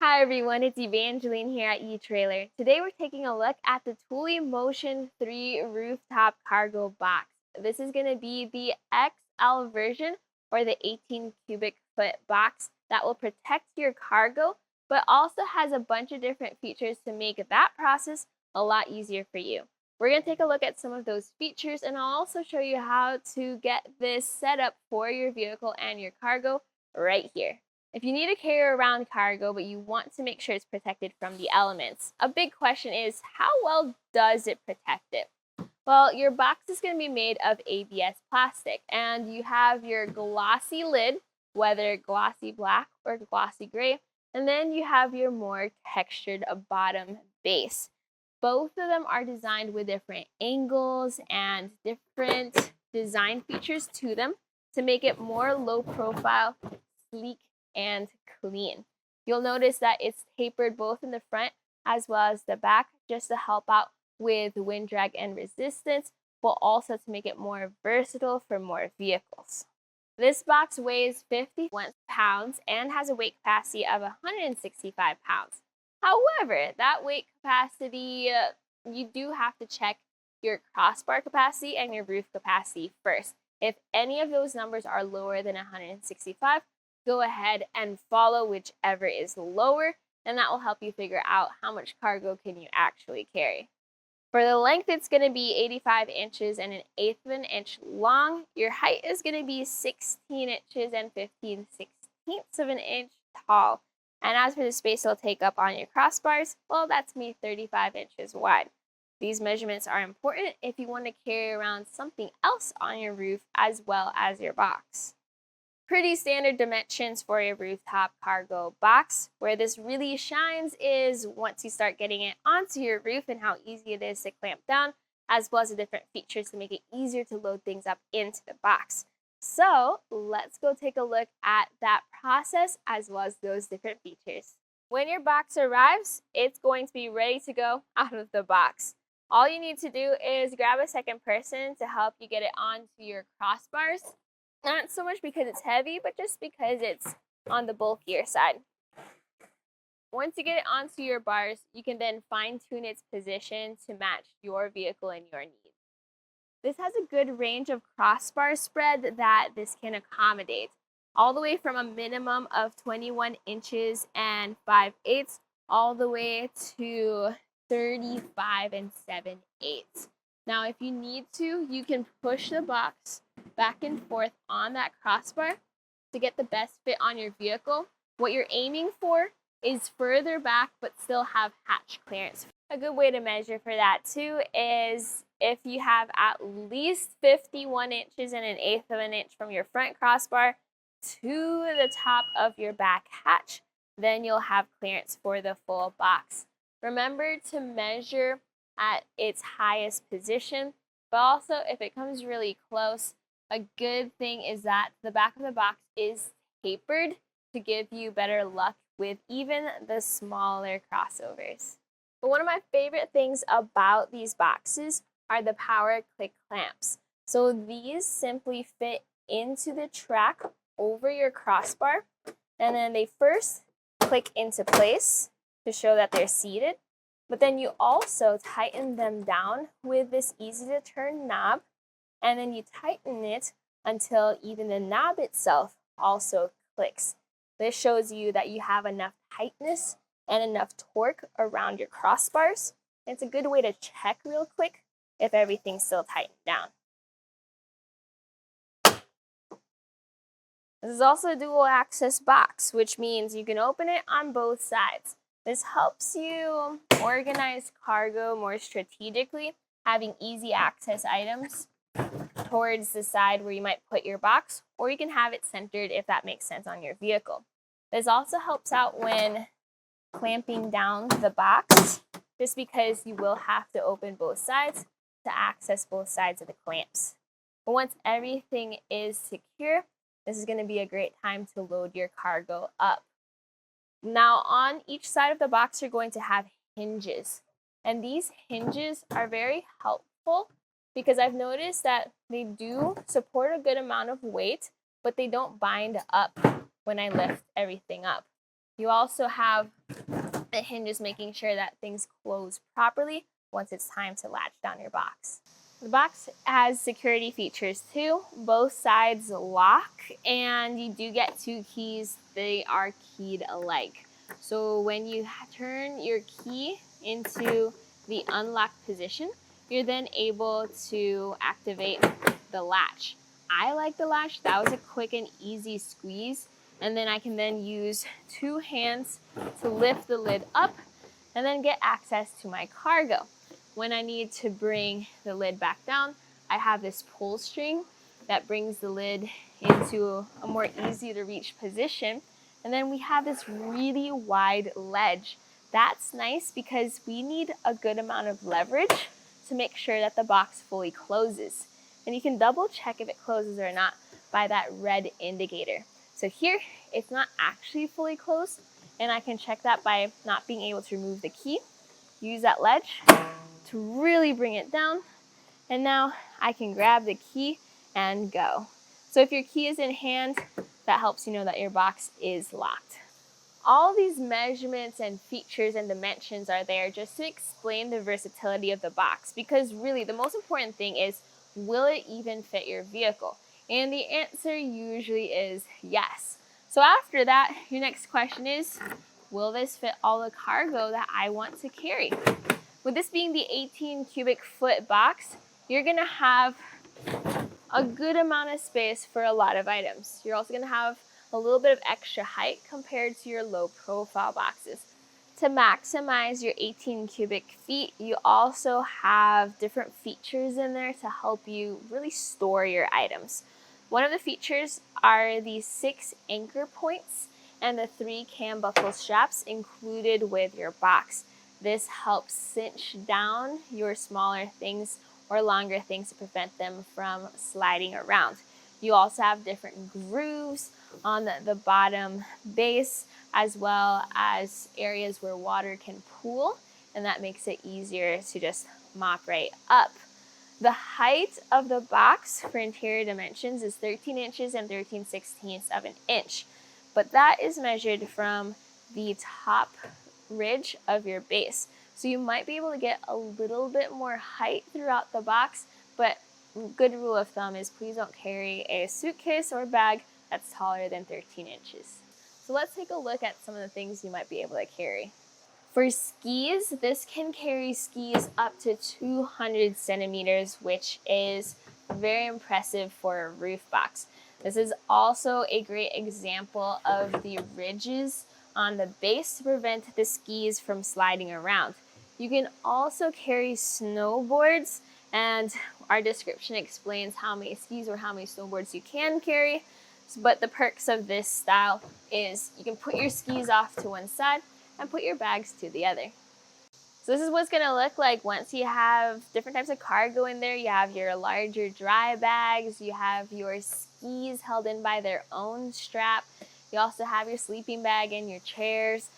Hi everyone, it's Evangeline here at etrailer. Today we're taking a look at the Thule Motion 3 Rooftop Cargo Box. This is going to be the XL version, or the 18 cubic foot box that will protect your cargo, but also has a bunch of different features to make that process a lot easier for you. We're going to take a look at some of those features, and I'll also show you how to get this set up for your vehicle and your cargo right here. If you need to carry around cargo, but you want to make sure it's protected from the elements, a big question is, how well does it protect it? Well, your box is going to be made of ABS plastic, and you have your glossy lid, whether glossy black or glossy gray, and then you have your more textured bottom base. Both of them are designed with different angles and different design features to them to make it more low profile, sleek, and clean. You'll notice that it's tapered both in the front as well as the back, just to help out with wind drag and resistance, but also to make it more versatile for more vehicles. This box weighs 51 pounds and has a weight capacity of 165 pounds. However, that weight capacity, you do have to check your crossbar capacity and your roof capacity first. If any of those numbers are lower than 165, go ahead and follow whichever is lower, and that will help you figure out how much cargo can you actually carry. For the length, it's going to be 85 inches and 1/8 of an inch long. Your height is going to be 16 inches and 15/16 of an inch tall. And as for the space it'll take up on your crossbars, well, that's me 35 inches wide. These measurements are important if you want to carry around something else on your roof as well as your box. Pretty standard dimensions for a rooftop cargo box. Where this really shines is once you start getting it onto your roof and how easy it is to clamp down, as well as the different features to make it easier to load things up into the box. So let's go take a look at that process as well as those different features. When your box arrives, it's going to be ready to go out of the box. All you need to do is grab a second person to help you get it onto your crossbars. Not so much because it's heavy, but just because it's on the bulkier side. Once you get it onto your bars, you can then fine-tune its position to match your vehicle and your needs. This has a good range of crossbar spread that this can accommodate, all the way from a minimum of 21 inches and 5/8 all the way to 35 and 7/8. Now, if you need to, you can push the box back and forth on that crossbar to get the best fit on your vehicle. What you're aiming for is further back but still have hatch clearance. A good way to measure for that too is if you have at least 51 inches and 1/8 of an inch from your front crossbar to the top of your back hatch, then you'll have clearance for the full box. Remember to measure at its highest position, but also if it comes really close, a good thing is that the back of the box is tapered to give you better luck with even the smaller crossovers. But one of my favorite things about these boxes are the power click clamps. So these simply fit into the track over your crossbar, and then they first click into place to show that they're seated. But then you also tighten them down with this easy to turn knob, and then you tighten it until even the knob itself also clicks. This shows you that you have enough tightness and enough torque around your crossbars. It's a good way to check real quick if everything's still tightened down. This is also a dual access box, which means you can open it on both sides. This helps you organize cargo more strategically, having easy access items towards the side where you might put your box, or you can have it centered if that makes sense on your vehicle. This also helps out when clamping down the box, just because you will have to open both sides to access both sides of the clamps. But once everything is secure, this is going to be a great time to load your cargo up. Now, on each side of the box, you're going to have hinges. And these hinges are very helpful because I've noticed that they do support a good amount of weight, but they don't bind up when I lift everything up. You also have the hinges making sure that things close properly once it's time to latch down your box. The box has security features too. Both sides lock, and you do get 2 keys. They are keyed alike. So when you turn your key into the unlocked position, you're then able to activate the latch. I like the latch. That was a quick and easy squeeze. And then I can then use 2 hands to lift the lid up and then get access to my cargo. When I need to bring the lid back down, I have this pull string that brings the lid into a more easy to reach position. And then we have this really wide ledge. That's nice because we need a good amount of leverage to make sure that the box fully closes. And you can double check if it closes or not by that red indicator. So here, it's not actually fully closed, and I can check that by not being able to remove the key. Use that ledge to really bring it down, and now I can grab the key and go. So if your key is in hand, that helps you know that your box is locked. All these measurements and features and dimensions are there just to explain the versatility of the box, because really the most important thing is, will it even fit your vehicle? And the answer usually is yes. So after that, your next question is, will this fit all the cargo that I want to carry? With this being the 18 cubic foot box, you're gonna have a good amount of space for a lot of items. You're also gonna have a little bit of extra height compared to your low profile boxes. To maximize your 18 cubic feet, you also have different features in there to help you really store your items. One of the features are the 6 anchor points and the 3 cam buckle straps included with your box. This helps cinch down your smaller things or longer things to prevent them from sliding around. You also have different grooves on the bottom base, as well as areas where water can pool, and that makes it easier to just mop right up. The height of the box for interior dimensions is 13 inches and 13/16 of an inch, but that is measured from the top ridge of your base. So you might be able to get a little bit more height throughout the box, but good rule of thumb is please don't carry a suitcase or bag that's taller than 13 inches. So let's take a look at some of the things you might be able to carry. For skis, this can carry skis up to 200 centimeters, which is very impressive for a roof box. This is also a great example of the ridges on the base to prevent the skis from sliding around. You can also carry snowboards, and our description explains how many skis or how many snowboards you can carry. But the perks of this style is you can put your skis off to one side and put your bags to the other. So this is what it's gonna look like once you have different types of cargo in there. You have your larger dry bags, you have your skis held in by their own strap. You also have your sleeping bag and your chairs.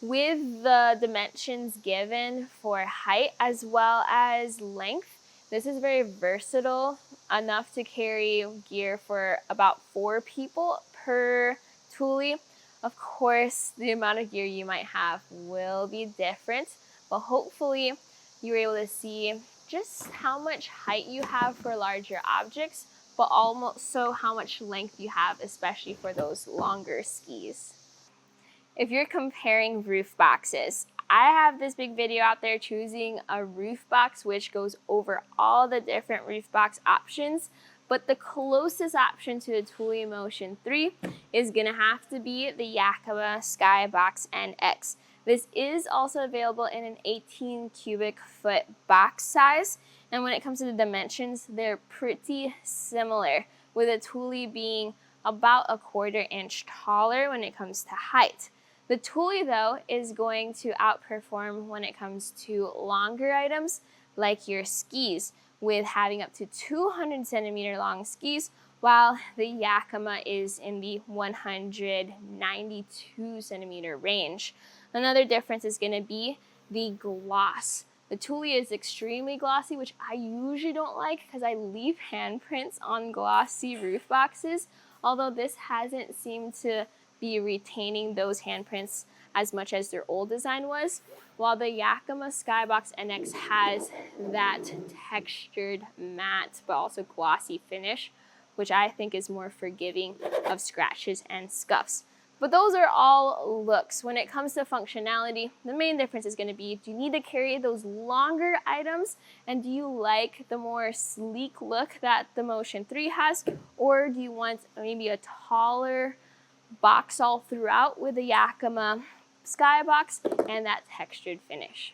With the dimensions given for height as well as length, this is very versatile, enough to carry gear for about 4 people per Thule. Of course, the amount of gear you might have will be different, but hopefully you're able to see just how much height you have for larger objects, but also how much length you have, especially for those longer skis. If you're comparing roof boxes, I have this big video out there choosing a roof box which goes over all the different roof box options, but the closest option to the Thule Motion 3 is going to have to be the Yakima Skybox NX. This is also available in an 18 cubic foot box size, and when it comes to the dimensions, they're pretty similar, with a Thule being about a 1/4 inch taller when it comes to height. The Thule, though, is going to outperform when it comes to longer items like your skis, with having up to 200 centimeter long skis, while the Yakima is in the 192 centimeter range. Another difference is going to be the gloss. The Thule is extremely glossy, which I usually don't like because I leave handprints on glossy roof boxes, although this hasn't seemed to be retaining those handprints as much as their old design was, while the Yakima Skybox NX has that textured matte but also glossy finish, which I think is more forgiving of scratches and scuffs. But those are all looks. When it comes to functionality, the main difference is going to be, do you need to carry those longer items, and do you like the more sleek look that the Motion 3 has, or do you want maybe a taller box all throughout with the Yakima Skybox and that textured finish?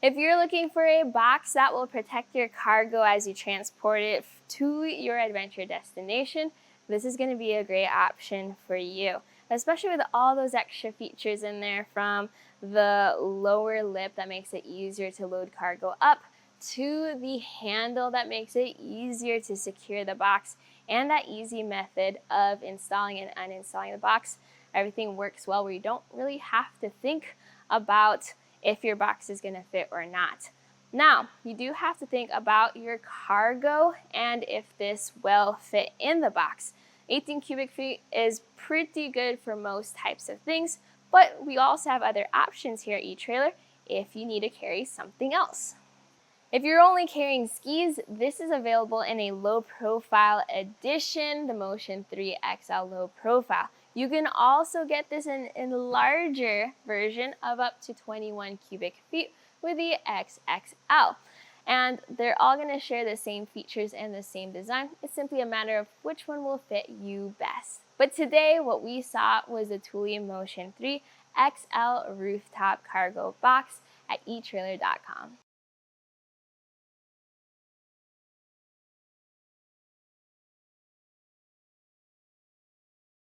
If you're looking for a box that will protect your cargo as you transport it to your adventure destination, this is going to be a great option for you, especially with all those extra features in there, from the lower lip that makes it easier to load cargo up, to the handle that makes it easier to secure the box, and that easy method of installing and uninstalling the box. Everything works well where you don't really have to think about if your box is going to fit or not. Now, you do have to think about your cargo and if this will fit in the box. 18 cubic feet is pretty good for most types of things, but we also have other options here at eTrailer if you need to carry something else. If you're only carrying skis, this is available in a low profile edition, the Motion 3 XL low profile. You can also get this in a larger version of up to 21 cubic feet with the XXL. And they're all going to share the same features and the same design. It's simply a matter of which one will fit you best. But today, what we saw was the Thule Motion 3 XL Rooftop Cargo Box at etrailer.com.